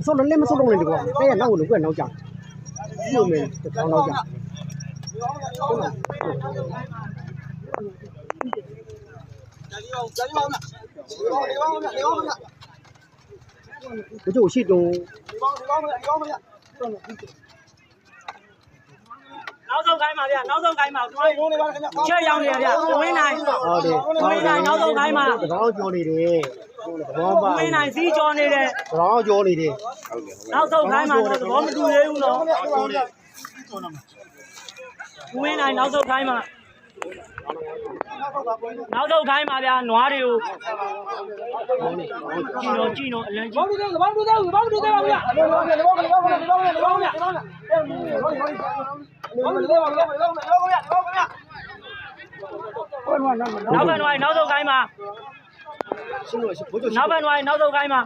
ဆိုတော့လည်းမဆိုတော့လည်းဒီကွာတဲ့နောက်ကိုလည်းနောက်ကြလို့မယ်တောင်းနောက်ကြဘကျိုးရှိတော့နောက်ဆုံးခိုင်းပါဗျာနောက်ဆုံးခိုင်းပါချက်ရောက်နေရဗျာဝင်းနိုင်ဟုတ်တယ်ဝင်းနိုင်နောက်ဆုံးခိုင်းပါတကောင်းကြောနေတယ်ဘောပါဝင်းနိုင်စီးကြောနေတယ်တကောင်းကြောနေတယ်နောက်ဆုံးခိုင်းပါတော့သဘောမတူသေးဘူးနော်ဝင်းနိုင်နောက်ဆုံးခိုင်းပါနောက်ဆုံးခိုင်းပါဗျာနွားတွေကိုကြည့်တော့အလန်းကြည့်ဘာလို့သေးပါဗျာနောက်ဘက်နွားနောက်ဆုံးခိုင်းပါနောက်ဘက်နွားနောက်ဆုံးခိုင်းပါ